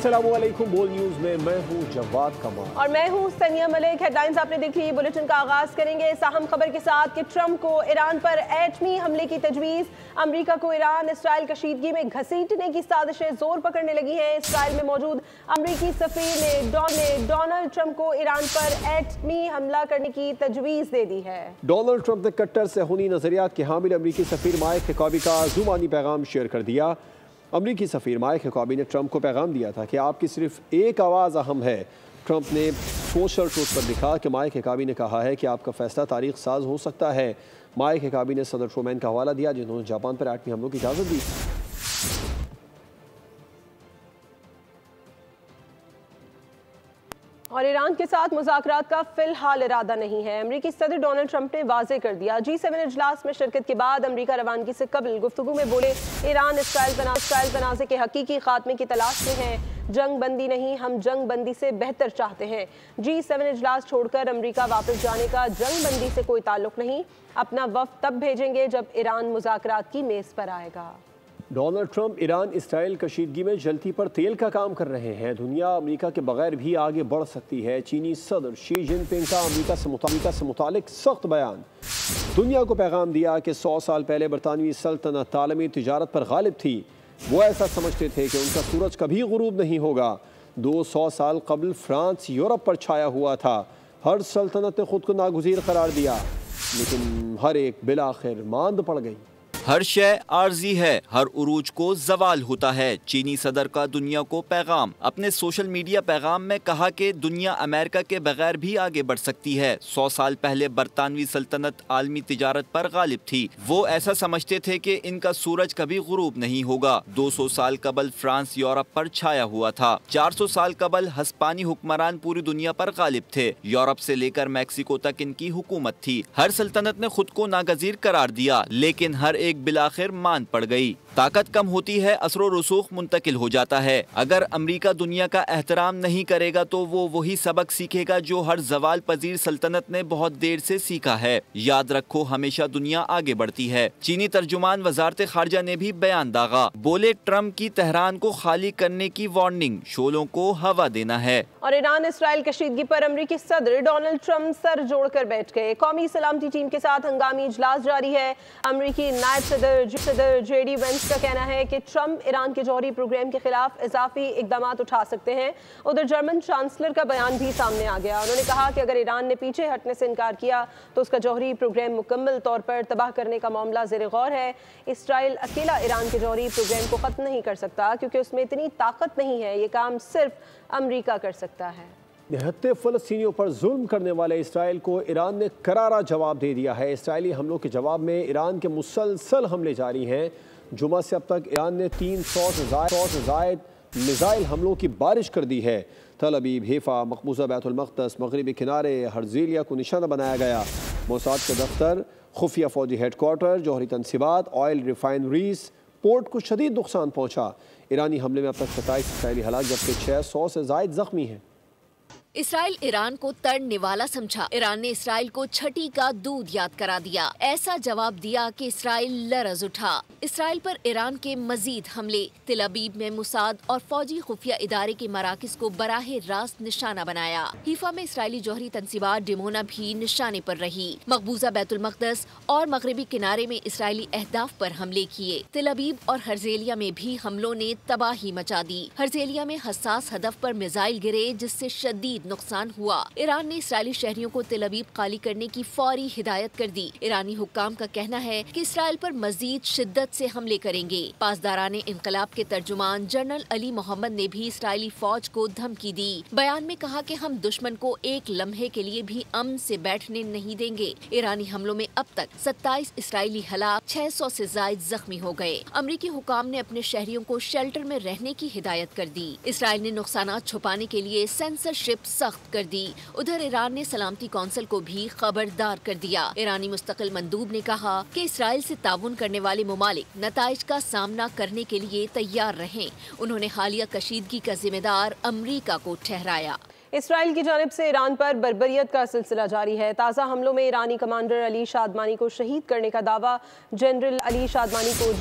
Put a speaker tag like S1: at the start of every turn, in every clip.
S1: अस्सलामुअलैकुम। बोल न्यूज में मैं हूं जवाद कमाल
S2: और मैं हूं सनिया मलिक। हेडलाइंस आपने देखी। बुलेटिन का आगाज करेंगे इस अहम खबर के साथ कि ट्रंप को ईरान पर एटमी हमले की तजवीज। अमेरिका को ईरान इसराइल कशीदगी में घसीटने की साजिशें जोर पकड़ने लगी हैं। इसराइल में मौजूद अमेरिकी सफीर ने डोनाल्ड ट्रंप को ईरान पर एटमी हमला करने की तजवीज दे दी है।
S1: डोनाल्ड ट्रंप ने कट्टर सेहूनी नजरियात के हामिल अमेरिकी सफीर माइक हेकाबी का जुबानी पैगाम शेयर कर दिया। अमेरिकी सफीर माइक हेकाबी ने ट्रंप को पैगाम दिया था कि आपकी सिर्फ एक आवाज़ अहम है। ट्रंप ने सोशल ट्रूथ पर लिखा कि माइक हेकाबी ने कहा है कि आपका फैसला तारीख साज हो सकता है। माइक हेकाबी ने सदर ट्रूमैन का हवाला दिया जिन्होंने जापान पर एटमी हमलों की इजाज़त दी।
S2: और ईरान के साथ मुज़ाकरात का फिलहाल इरादा नहीं है। अमेरिकी सदर डोनाल्ड ट्रंप ने वाज़ेह कर दिया। G7 इजलास में शिरकत के बाद अमेरिका रवानगी से कबल गुफ्तगू में बोले ईरान इसराइल तनाज़े के हकीकी खात्मे की तलाश में है। जंग बंदी नहीं, हम जंग बंदी से बेहतर चाहते हैं। G7 इजलास छोड़कर अमेरिका वापस जाने का जंग बंदी से कोई ताल्लुक नहीं। अपना वफ्द तब भेजेंगे जब ईरान मुज़ाकरात की मेज़ पर आएगा।
S1: डोनाल्ड ट्रंप ईरान इसराइल कशीदगी में जलती पर तेल का काम कर रहे हैं। दुनिया अमेरिका के बगैर भी आगे बढ़ सकती है। चीनी सदर शी जिनपिंग का अमेरिका से मुतालिक सख्त बयान। दुनिया को पैगाम दिया कि 100 साल पहले बरतानवी सल्तनत आलमी तिजारत पर गालिब थी। वो ऐसा समझते थे कि उनका सूरज कभी गुरूब नहीं होगा। 200 साल कबल फ्रांस यूरोप पर छाया हुआ था। हर सल्तनत ने खुद को नागुज़ीर करार दिया, लेकिन हर एक बिलाखिर मांद पड़ गई।
S3: हर शय आर्जी है, हर उरूज को जवाल होता है। चीनी सदर का दुनिया को पैगाम। अपने सोशल मीडिया पैगाम में कहा कि दुनिया अमेरिका के बगैर भी आगे बढ़ सकती है। 100 साल पहले बरतानवी सल्तनत आलमी तिजारत पर गालिब थी। वो ऐसा समझते थे कि इनका सूरज कभी गुरूब नहीं होगा। 200 साल कबल फ्रांस यूरोप पर छाया हुआ था। 400 साल कबल हस्पानी हुक्मरान पूरी दुनिया पर गालिब थे। यूरोप से लेकर मैक्सिको तक इनकी हुकूमत थी। हर सल्तनत ने खुद को नागजीर करार दिया, लेकिन हर एक बिलाखिर मान पड़ गई। ताकत कम होती है, असरो रसूख मुंतकिल हो जाता है। अगर अमेरिका दुनिया का एहतराम नहीं करेगा तो वो वही सबक सीखेगा जो हर जवाल पजीर सल्तनत ने बहुत देर से सीखा है। याद रखो, हमेशा दुनिया आगे बढ़ती है। चीनी तर्जुमान वजारत खारजा ने भी बयान दागा। बोले ट्रंप की तेहरान को खाली करने की वार्निंग, शोलों को हवा देना है।
S2: और ईरान इसराइल कशीदगी पर अमेरिकी सदर डोनाल्ड ट्रंप सर जोड़कर बैठ गए। कौमी सलामती टीम के साथ हंगामी इजलास जारी है। अमेरिकी नायब सदर जेडी वेंस का कहना है कि ट्रंप ईरान के जौहरी प्रोग्राम के खिलाफ इजाफी इकदाम उठा सकते हैं। उधर जर्मन चांसलर का बयान भी सामने आ गया। उन्होंने कहा कि अगर ईरान ने पीछे हटने से इनकार किया तो उसका जौहरी प्रोग्राम मुकम्मल तौर पर तबाह करने का मामला ज़ेर गौर है। इसराइल अकेला ईरान के जौहरी प्रोग्राम को ख़त्म नहीं कर सकता, क्योंकि उसमें इतनी ताकत नहीं है। ये काम सिर्फ अमेरिका कर सकता है।
S1: निहत्ते फ़लस्तीनियों पर जुल्म करने वाले इसराइल को ईरान ने करारा जवाब दे दिया है। इसराइली हमलों के जवाब में ईरान के मुसलसल हमले जारी हैं। जुमा से अब तक ईरान ने 300 से ज़ायद मिसाइल हमलों की बारिश कर दी है। तल अबीब, हेफा, मकबूजा बैतुल मक़दस, मगरबी किनारे, हर्ज़ेलिया को निशाना बनाया गया। मोसाद के दफ्तर, खुफिया फौजी हेडक्वार्टर, जौहरी तनसीबात, ऑयल रिफाइनरीज, पोर्ट को शदीद नुकसान पहुँचा। ईरानी हमले में अब तक 27 इसराइली हलाक जबकि 600 से ज़ायद ज़ख्मी हैं।
S4: इसराइल ईरान को तड़ने वाला समझा। ईरान ने इसराइल को छठी का दूध याद करा दिया। ऐसा जवाब दिया कि इसराइल लरज उठा। इसराइल पर ईरान के मजीद हमले। तिल अबीब में मुसाद और फौजी खुफिया इदारे के मराकिज को बराहे रास्त निशाना बनाया। हीफा में इसराइली जौहरी तनसीबात डिमोना भी निशाने पर रही। मकबूजा बैतुल मक़दस और मगरबी किनारे में इसराइली अहदाफ पर हमले किए। तिल अबीब और हर्ज़ेलिया में भी हमलों ने तबाही मचा दी। हर्ज़ेलिया में हसास हदफ पर मिसाइल गिरे, जिससे शदीद नुकसान हुआ। ईरान ने इसराइली शहरियों को तिल अबीब खाली करने की फौरी हिदायत कर दी। ईरानी हुक्काम का कहना है कि इसराइल पर मजीद शिद्दत से हमले करेंगे। पासदाराने इनकलाब के तर्जुमान जनरल अली मोहम्मद ने भी इसराइली फौज को धमकी दी। बयान में कहा कि हम दुश्मन को एक लम्हे के लिए भी अमन से बैठने नहीं देंगे। ईरानी हमलों में अब तक 27 इसराइली हलाक, 600 से ज्यादा जख्मी हो गए। अमरीकी हुक्काम ने अपने शहरियों को शेल्टर में रहने की हिदायत कर दी। इसराइल ने नुकसान छुपाने के लिए सेंसरशिप सख्त कर दी। उधर ईरान ने सलामती कौंसिल को भी खबरदार कर दिया। ईरानी मुस्तकिल मंदूब ने कहा कि इसराइल से ताउन करने वाले मुमालिक नताइज का सामना करने के लिए तैयार रहें। उन्होंने हालिया कशीदगी का जिम्मेदार अमरीका को ठहराया।
S2: इसराइल की जानिब से ईरान पर बर्बरियत का सिलसिला जारी है। ताज़ा हमलों में ईरानी कमांडर अली शादमानी को शहीद करने का दावा। जनरल अली शादमानी को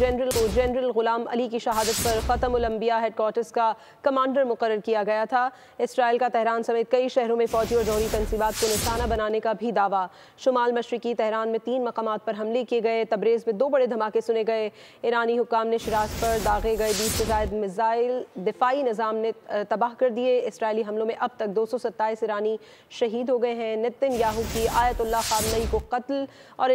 S2: जनरल गुलाम अली की शहादत पर ख़त्मुल अंबिया हेडक्वार्टर्स का कमांडर मुकर्रर किया गया था। इसराइल का तेहरान समेत कई शहरों में फौजी और जौहरी तंसीबात को निशाना बनाने का भी दावा। शुमाल मशरिकी तेहरान में 3 मकामात पर हमले किए गए। तबरेज़ में 2 बड़े धमाके सुने गए। ईरानी हुक्काम ने शिराज पर दागे गए 20 से ज़ायद मिसाइल दिफाई निज़ाम ने तबाह कर दिए। इसराइली हमलों में अब तक 227 ईरानी शहीद हो गए हैं। नेतन्याहू की आयतुल्लाह खामनई को कत्ल और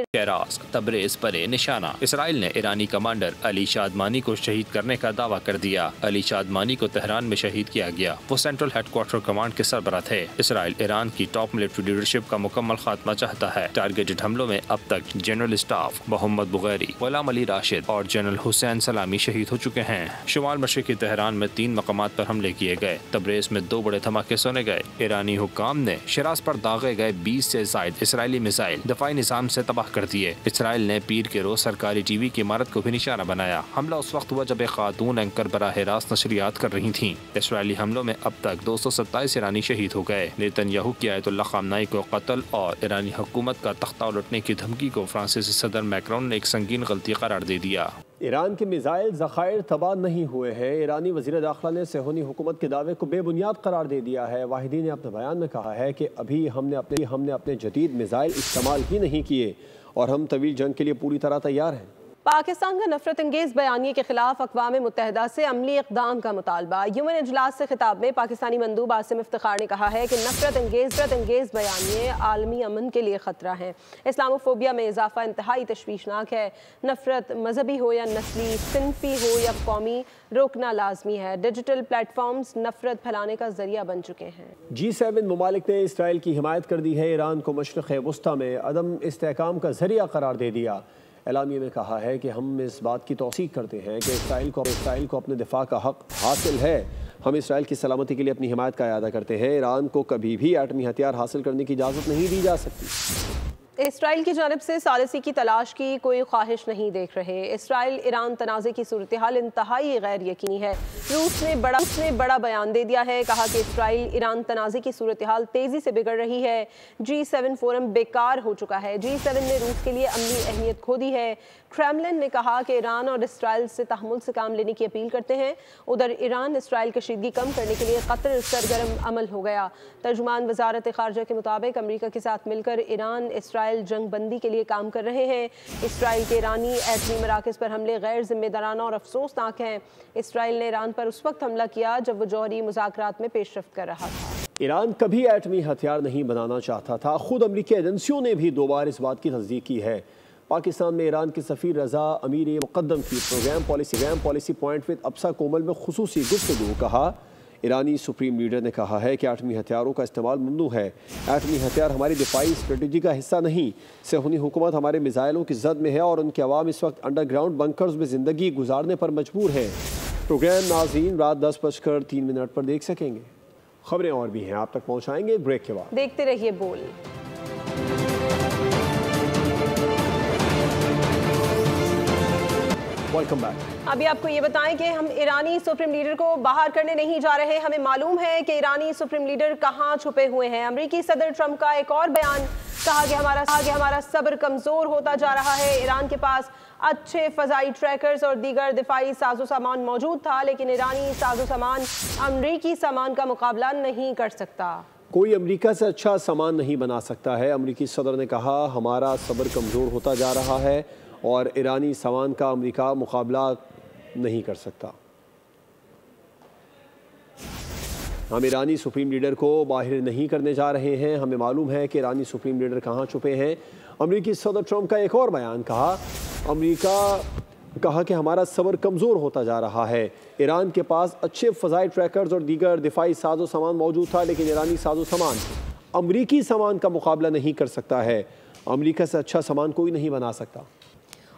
S5: तबरेज़ पर निशाना। इसराइल ने ईरानी कमांडर अली शादमानी को शहीद करने का दावा कर दिया। अली शादमानी को तेहरान में शहीद किया गया। वो सेंट्रल हेडक्वार्टर कमांड के सरबराह थे। इसराइल ईरान की टॉप मिलिट्री लीडरशिप का मुकम्मल खात्मा चाहता है। टारगेटेड हमलों में अब तक जनरल स्टाफ मोहम्मद बुगैरी, गुलाम अली राशिद और जनरल हुसैन सलामी शहीद हो चुके हैं। शुमाल मशरिकी तेहरान में 3 मकामात पर हमले किए गए। तबरेज़ में 2 बड़े धमाके सुने गए। ईरानी हुक्काम ने शिराज पर दागे गए 20 से ज़ायद इसराइली मिसाइल दफाई निज़ाम से तबाह कर दिए। इसराइल ने पीर के रोज सरकारी टीवी की इमारत को भी निशाना बनाया। हमला उस वक्त हुआ जब एक खातून एंकर बराह रास्त नशरियात कर रही थीं। इसराइली हमलों में अब तक 227 ईरानी शहीद हो गए। नेतन्याहू की आयतुल्लाह खामनई को कत्ल और ईरानी हुकूमत का तख्ता उलटने की धमकी को फ्रांसीसी सदर मैक्रोन ने एक संगीन गलती करार दे दिया।
S1: ईरान के मिसाइल ज़खायर तबाह नहीं हुए हैं। ईरानी वज़ीर दाखिला ने सेहूनी हुकूमत के दावे को बेबुनियाद करार दे दिया है। वाहिदी ने अपने बयान में कहा है कि अभी हमने अपने जदीद मिसाइल इस्तेमाल ही नहीं किए और हम तवील जंग के लिए पूरी तरह तैयार हैं।
S2: पाकिस्तान का नफरत अंगेज़ बयानिए के खिलाफ अक़वाम मुत्तहिदा से अमली इक़दाम का मुतालबा। यूएन इजलास से खिताब में पाकिस्तानी मंदूब आसिम इफ्तिखार ने कहा है कि नफरत अंगेज़ बयानिए आलमी अमन के लिए ख़तरा हैं। इस्लामोफोबिया में इजाफा इंतहाई तशवीशनाक है। नफरत मजहबी हो या नस्ली, सिनफी हो या कौमी, रोकना लाजमी है। डिजिटल प्लेटफॉर्म्स नफरत फैलाने का जरिया बन चुके हैं।
S1: G7 मुमालिक ने इसराइल की हिमायत कर दी है। ईरान को मशरिक़ वस्ता में अदम इस्तेहकाम का जरिया करार दे दिया। एलामिया में कहा है कि हम इस बात की तौसीक करते हैं कि इसराइल को अपने दिफा का हक हासिल है। हम इसराइल की सलामती के लिए अपनी हिमायत का इरादा करते हैं। ईरान को कभी भी एटमी हथियार हासिल करने की इजाज़त नहीं दी जा सकती।
S2: इसराइल की जानिब से सालिसी की तलाश की कोई ख्वाहिश नहीं देख रहे। इसराइल ईरान तनाज़े की सूरत हाल इंतहाई गैर यकीनी है। रूस ने बड़ा बयान दे दिया है। कहा कि इसराइल ईरान तनाज़े की सूरत हाल तेज़ी से बिगड़ रही है। G7 फोरम बेकार हो चुका है। G7 ने रूस के लिए अमली अहमियत खो दी है। क्रेमलिन ने कहा कि ईरान और इसराइल से तहम्मुल से काम लेने की अपील करते हैं। उधर ईरान इसराइल कशीदगी कम करने के लिए कतर सरगर्म अमल हो गया। तर्जुमान वजारत ख़ारजा के मुताबिक अमरीका के साथ मिलकर ईरान इसराइल जंग बंदी के लिए काम कर रहे हैं। इसराइल के ईरानी एटमी मराकज़ पर हमले गैर जिम्मेदाराना और अफसोसनाक हैं। इसराइल ने ईरान पर उस वक्त हमला किया जब वो जौहरी मुज़ाकरात में पेशरफ्त कर रहा था।
S1: ईरान कभी एटमी हथियार नहीं बनाना चाहता था। खुद अमरीकी एजेंसियों ने भी 2 बार इस बात की तस्दीक की है। पाकिस्तान में ईरान के सफ़ीर रज़ा अमीर मुक़द्दम की प्रोग्राम पॉलिसी पॉइंट विद अब्सा कोमल में खुसूसी गुफ्तगू। कहा ईरानी सुप्रीम लीडर ने कहा है कि एटमी हथियारों का इस्तेमाल ममनू है। एटमी हथियार हमारी दिफाई स्ट्रेटजी का हिस्सा नहीं। सेहूनी हुकूमत हमारे मिसाइलों की जद में है और उनके अवाम इस वक्त अंडरग्राउंड बंकर्स में ज़िंदगी गुजारने पर मजबूर हैं। प्रोग्राम नाज़रीन रात 10:03 पर देख सकेंगे। खबरें और भी हैं आप तक पहुँचाएंगे ब्रेक के बाद।
S2: देखते रहिए बोल।
S1: Welcome back.
S2: अभी आपको ये बताएं कि हम ईरानी सुप्रीम लीडर को बाहर करने नहीं जा रहे। हमें मालूम है कि ईरानी सुप्रीम लीडर कहां छुपे हुए हैं। अमेरिकी सदर ट्रंप का एक और बयान। कहा कि हमारा सब्र कमजोर होता जा रहा है। ईरान के पास अच्छे फजाई ट्रैकर्स और दीगर दिफाई साजो सामान मौजूद था, लेकिन ईरानी साजो सामान अमरीकी सामान का मुकाबला नहीं कर सकता।
S1: कोई अमेरिका से अच्छा सामान नहीं बना सकता है। अमेरिकी सदर ने कहा हमारा सब्र कमज़ोर होता जा रहा है और ईरानी सामान का अमेरिका मुकाबला नहीं कर सकता। हम ईरानी सुप्रीम लीडर को बाहर नहीं करने जा रहे हैं। हमें मालूम है कि ईरानी सुप्रीम लीडर कहाँ छुपे हैं। अमेरिकी सदर ट्रंप का एक और बयान। कहा कि हमारा सब्र कमज़ोर होता जा रहा है। ईरान के पास अच्छे फ़ज़ाई ट्रैकर्स और दीगर दिफाई साजो सामान मौजूद था, लेकिन ईरानी साजो सामान अमरीकी सामान का मुकाबला नहीं कर सकता है। अमरीका से अच्छा सामान कोई नहीं बना सकता।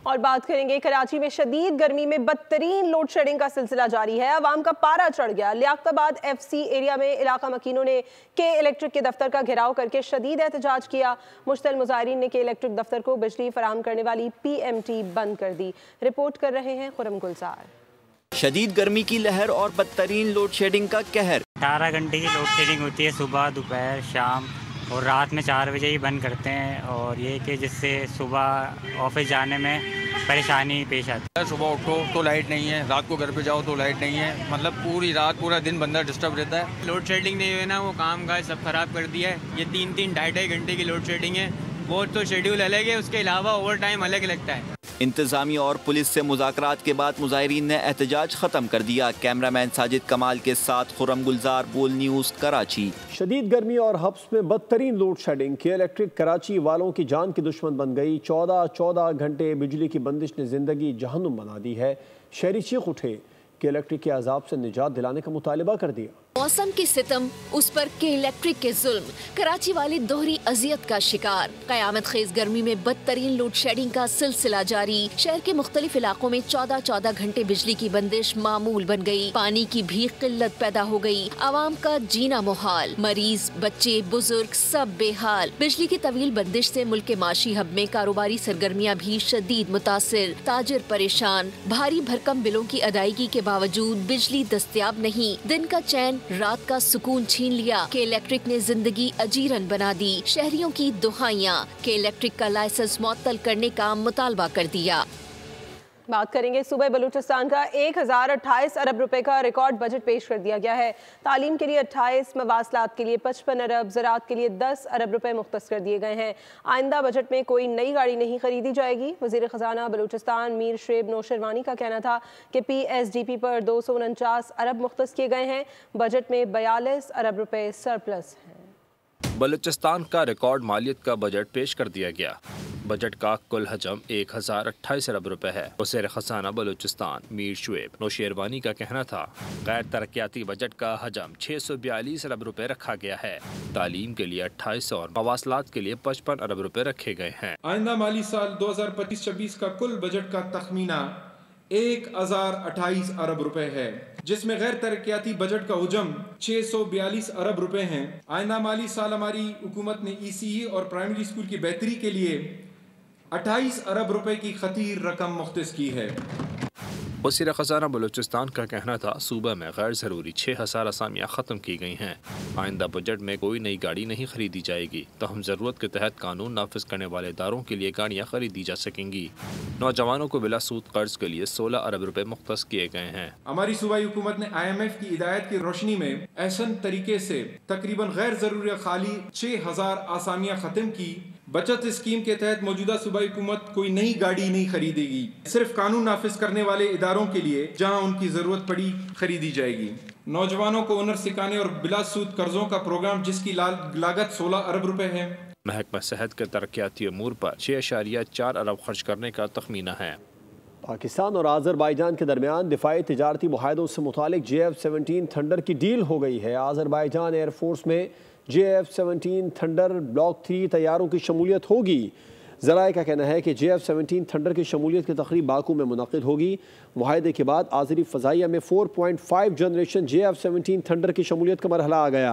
S2: और बात करेंगे कराची में शदीद गर्मी में बदतरीन लोड शेडिंग का सिलसिला जारी है। अवाम का पारा चढ़ गया। लियाकताबाद FC एरिया में इलाका मकीनों ने के इलेक्ट्रिक के दफ्तर का घेराव करके शदीद एहतजाज किया। मुश्तल मुजाहिरीन ने के इलेक्ट्रिक दफ्तर को बिजली फराहम करने वाली PMT बंद कर दी। रिपोर्ट कर रहे हैं खुरम गुलजार।
S3: शदीद गर्मी की लहर और बदतरीन लोड शेडिंग का कहर।
S6: 18 घंटे की लोड शेडिंग होती है, सुबह दोपहर शाम, और रात में 4 बजे ही बंद करते हैं। और ये कि जिससे सुबह ऑफिस जाने में परेशानी पेश आती है।
S7: सुबह उठो तो लाइट नहीं है, रात को घर पे जाओ तो लाइट नहीं है, मतलब पूरी रात पूरा दिन बंदा डिस्टर्ब रहता है।
S8: लोड शेडिंग नहीं हुई ना, वो काम काज सब खराब कर दिया है। ये 3-3, 2.5 घंटे की लोड शेडिंग है। वो तो शेड्यूल अलग है, उसके अलावा ओवर टाइम अलग लगता है।
S3: इंतजामिया और पुलिस से मुज़ाकरात के बाद मुजाहिरीन ने एहतजाज खत्म कर दिया। कैमरामैन साजिद कमाल के साथ खुर्रम गुलजार, बोल न्यूज़, कराची।
S1: शदीद गर्मी और हब्स में बदतरीन लोड शेडिंग के इलेक्ट्रिक कराची वालों की जान की दुश्मन बन गई। 14 घंटे बिजली की बंदिश ने जिंदगी जहन्नुम बना दी है। शहरी चीख उठे कि इलेक्ट्रिक के अजाब से निजात दिलाने का मुतालिबा कर दिया।
S4: मौसम की सितम, उस पर के इलेक्ट्रिक के जुल्म, कराची वाले दोहरी अजियत का शिकार। कयामत खेज गर्मी में बदतरीन लोड शेडिंग का सिलसिला जारी। शहर के मुख्तलिफ इलाकों में 14 घंटे बिजली की बंदिश मामूल बन गई। पानी की भी किल्लत पैदा हो गई। आवाम का जीना मुहाल, मरीज, बच्चे, बुजुर्ग सब बेहाल। बिजली की तवील बंदिश से मुल्क के माशी हब में कारोबारी सरगर्मियाँ भी शदीद मुतासिर। ताजिर परेशान। भारी भरकम बिलों की अदायगी के बावजूद बिजली दस्तयाब नहीं। दिन का चैन, रात का सुकून छीन लिया। के इलेक्ट्रिक ने जिंदगी अजीरन बना दी। शहरियों की दुहाइयां, के इलेक्ट्रिक का लाइसेंस मुअत्तल करने का मुतालबा कर दिया।
S2: बात करेंगे सूबे बलूचिस्तान का। 1028 अरब रुपए का रिकॉर्ड बजट पेश कर दिया गया है। तालीम के लिए 28, मवासलात के लिए 55 अरब, ज़राअत के लिए 10 अरब रुपए मुख्तस कर दिए गए हैं। आइंदा बजट में कोई नई गाड़ी नहीं खरीदी जाएगी। वज़ीर ख़जाना बलूचिस्तान मीर शुएब नौशरवानी का कहना था कि PSDP पर 249 अरब मुख्तस किए गए हैं। बजट में 42 अरब रुपए सरप्लस हैं।
S5: बलूचिस्तान का रिकॉर्ड मालियत का बजट पेश कर दिया गया। बजट का कुल हजम 1028 अरब रुपए है। वज़ीर ख़ज़ाना बलूचिस्तान मीर शुएब नौशेरवानी का कहना था गैर तरक्याती बजट का हजम 642 अरब रुपए रखा गया है। तालीम के लिए 28 और मवासलात के लिए 55 अरब रुपए रखे गए हैं।
S9: आइंदा माली साल 2025-26 का कुल बजट का तखमीना 1028 अरब रुपए है, जिसमें गैर तरक्याती बजट का हजम 642 अरब रुपए हैं। आइंदा माली साल हमारी हुकूमत ने ECE और प्राइमरी स्कूल की बेहतरी के लिए 28 अरब रुपए की खतीर रकम मुख्तस की है।
S5: वज़ीर ख़ज़ाना बलूचिस्तान का कहना था सूबा में गैर ज़रूरी 6000 असामियाँ ख़त्म की गई हैं। आइंदा बजट में कोई नई गाड़ी नहीं खरीदी जाएगी। तहम ज़रूरत के तहत कानून नाफिज करने वाले इदारों के लिए गाड़ियाँ खरीदी जा सकेंगी। नौजवानों को बिला सूद कर्ज के लिए 16 अरब रुपए मुख्तस किए गए हैं।
S9: हमारी सूबाई हुकूमत ने IMF की हिदायत की रोशनी में ऐसन तरीके से तकरीबन गैर ज़रूरी खाली 6000 आसामियाँ ख़त्म की। बचत स्कीम के तहत मौजूदा सूबाई हुकूमत कोई नई गाड़ी नहीं खरीदेगी, सिर्फ कानून नाफिज करने वाले इदारों के लिए जहां उनकी जरूरत पड़ी खरीदी जाएगी। नौजवानों को हुनर सिखाने और बिला सूद कर्जों का प्रोग्राम जिसकी लागत 16 अरब रुपए है।
S5: महकमा सेहत के तरक्याती अमूर पर 6.4 अरब खर्च करने का तखमीना है।
S1: पाकिस्तान और आज़रबाईजान के दरमियान दिफाई तिजारती मुआहदों से मुतालिक JF-17 थंडर की डील हो गई है। आज़रबाईजान एयरफोर्स में JF-17 थंडर ब्लॉक 3 तैयारों की शमूलियत होगी। ज़राए का कहना है कि JF-17 थंडर की शमूलियत की तकरीब बाकू में मुनक़िद होगी। मुआहदे के बाद आज़री फ़ज़ाइया में 4.5 जनरेशन JF-17 थंडर की शमूलियत का मरहला आ गया।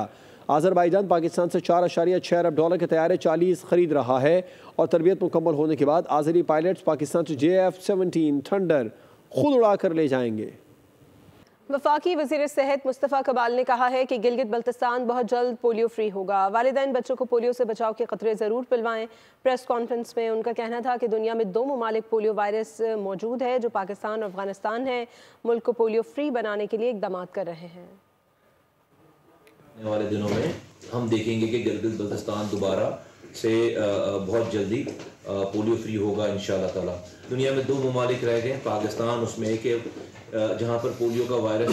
S1: आज़रबाईजान पाकिस्तान से 4.6 अरब डॉलर के तैयारे 40 खरीद रहा है और तरबियत मुकम्मल होने के बाद आज़री पायलट्स पाकिस्तान से JF-17 थंडर खुद उड़ा कर ले जाएंगे।
S2: वफाकी वज़ीर सेहत मुस्तफ़ा कमाल ने कहा है कि गिलगित बल्तिस्तान बहुत जल्द पोलियो फ्री होगा। वालिदैन बच्चों को पोलियो से बचाव के खतरे ज़रूर पिलवाएं। प्रेस कॉन्फ्रेंस में उनका कहना था कि दुनिया में 2 ममालिक पोलियो वायरस मौजूद है जो पाकिस्तान और अफगानिस्तान है। मुल्क को पोलियो फ्री बनाने के लिए इक़दाम कर रहे हैं।
S10: आने वाले दिनों में हम देखेंगे कि गिलगित बल्तिस्तान दोबारा से बहुत जल्दी पोलियो फ्री होगा इंशाअल्लाह ताला। दुनिया में 2 ममालिक रह गए, पाकिस्तान उसमें एक जहाँ पर पोलियो का वायरस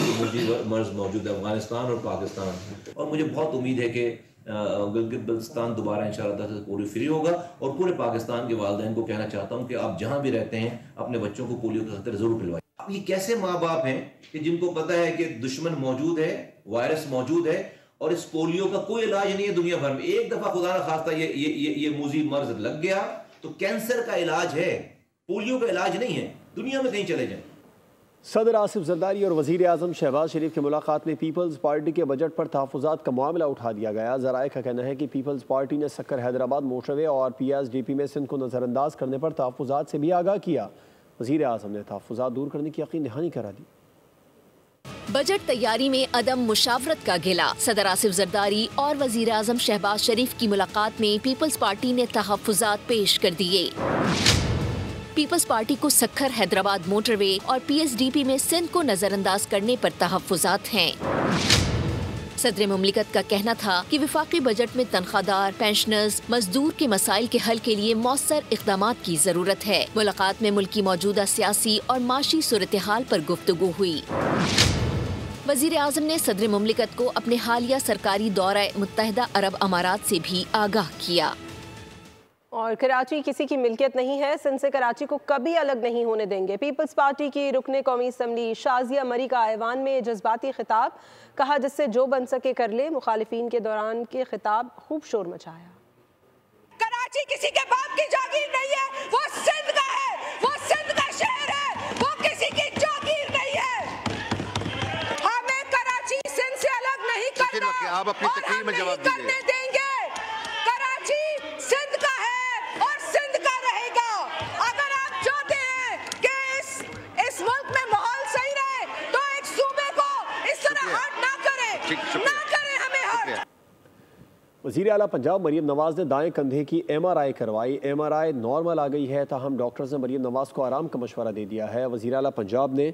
S10: मर्ज मौजूद है, अफगानिस्तान और पाकिस्तान। और मुझे बहुत उम्मीद है कि गिलगित बल्तिस्तान दोबारा इंशाअल्लाह से पोलियो फ्री होगा। और पूरे पाकिस्तान के वालिदैन को कहना चाहता हूँ कि आप जहाँ भी रहते हैं अपने बच्चों को पोलियो का खतरा जरूर पिलवाएं। अब ये कैसे माँ बाप हैं कि जिनको पता है कि दुश्मन मौजूद है, वायरस मौजूद है और इस पोलियो का कोई इलाज नहीं है दुनिया भर में। एक दफा खुदा न खास्ता ये मूजी मर्ज लग गया तो कैंसर का इलाज है, पोलियो का इलाज नहीं है। दुनिया में कहीं चले जाए।
S1: सदर आसिफ जरदारी और वज़ीर आज़म शहबाज शरीफ की मुलाकात में पीपल्स पार्टी के बजट पर तहफ़्फ़ुज़ात का मामला उठा दिया गया। ज़राए का कहना है कि पीपल्स पार्टी ने सक्कर हैदराबाद मोटरवे और PSDP में सिंध को नज़रअंदाज करने पर तहफ़्फ़ुज़ात से भी आगाह किया। वज़ीर आज़म ने तहफ़्फ़ुज़ात दूर करने की यकीन दहानी करा दी।
S4: बजट तैयारी में अदम मुशावरत का गिला। सदर आसिफ जरदारी और वजीर आजम शहबाज शरीफ की मुलाकात में पीपल्स पार्टी ने तहफ्फुज़ात पेश कर दिए। पीपल्स पार्टी को सक्खर हैदराबाद मोटरवे और PSDP में सिंध को नजरअंदाज करने पर तहफ्फुज़ात हैं। सदर मुमलिकत का कहना था कि विफाकी बजट में तनख्वाहदार, पेंशनर्स, मजदूर के मसाइल के हल के लिए मौसर इक़दामात की जरूरत है। मुलाकात में मुल्क की मौजूदा सियासी और माशी सूरत हाल पर गुफ्तगू हुई। वजीर आजम ने सदर मुमलिकत को अपने हालिया सरकारी दौरा मुत्तहिदा अरब अमारात से भी आगाह किया।
S2: और कराची किसी की मिल्कियत नहीं है, सिंध से कराची को कभी अलग नहीं होने देंगे। पीपल्स पार्टी की रुकने कौमी असम्बली शाजिया मरी का ऐवान में जज्बाती खिताब, कहा जिससे जो बन सके कर ले। मुखालिफिन के दौरान के खिताब खूब शोर मचाया।
S11: कराची किसी के बाप की जागीर नहीं है, वो सिंध का है, वो सिंध का शहर है, वो किसी की जागीर नहीं है। हमें कराची सिंध से अलग नहीं करना,
S12: आप अपनी तकरीर में जवाब
S11: करने देंगे। कराची सिंध का है और सिंध का रहेगा। अगर आप चाहते हैं कि इस मुल्क में माहौल सही रहे तो एक सूबे को इस तरह हर्ट ना करें हमें हर्ट।
S1: वज़ीर आला पंजाब मरीम नवाज ने दाएं कंधे की MRI करवाई। MRI नॉर्मल आ गई है, ताहम डॉक्टर्स ने मरीम नवाज को आराम का मशवरा दे दिया है। वज़ीर आला पंजाब ने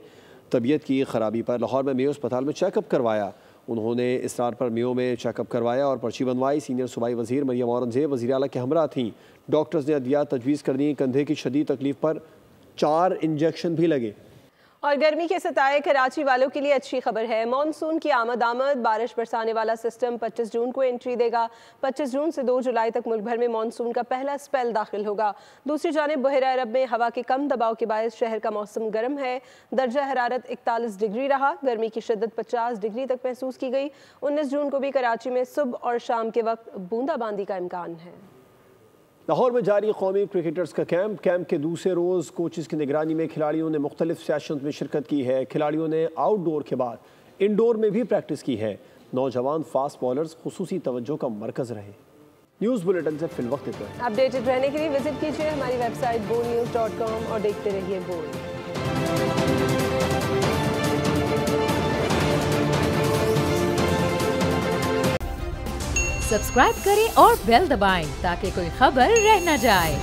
S1: तबीयत की खराबी पर लाहौर में मेयो अस्पताल में चेकअप करवाया। उन्होंने इसरार पर मेयो में चेकअप करवाया और पर्ची बनवाई। सीनियर सूबाई वज़ीर मरियम औरंगज़ेब वज़ीर आला के हमरा थीं। डॉक्टर्स ने अदियात तजवीज़ कर दी। कंधे की शदीद तकलीफ पर 4 इंजेक्शन भी लगे।
S2: और गर्मी के सताए कराची वालों के लिए अच्छी खबर है। मानसून की आमद बारिश बरसाने वाला सिस्टम 25 जून को एंट्री देगा। 25 जून से 2 जुलाई तक मुल्क भर में मानसून का पहला स्पेल दाखिल होगा। दूसरी जानिब बहरा अरब में हवा के कम दबाव के बायस शहर का मौसम गर्म है। दर्जा हरारत 41 डिग्री रहा। गर्मी की शिद्दत 50 डिग्री तक महसूस की गई। 19 जून को भी कराची में सुबह और शाम के वक्त बूंदाबांदी का इम्कान है।
S1: लाहौर में जारी कौमी क्रिकेटर्स का कैंप के दूसरे रोज़ कोचेस की निगरानी में खिलाड़ियों ने मुख्तलिफ सेशंस में शिरकत की है। खिलाड़ियों ने आउटडोर के बाद इंडोर में भी प्रैक्टिस की है। नौजवान फास्ट बॉलर्स खुसूसी तवज्जो का मरकज रहे। न्यूज़ बुलेटिन से फिल वक्त इतना ही।
S2: अपडेटेड रहने के लिए विजिट कीजिए हमारी वेबसाइट boldnews.com और देखते रहिए बोल्ड।
S13: सब्सक्राइब करें और बेल दबाएं ताकि कोई खबर रह न जाए।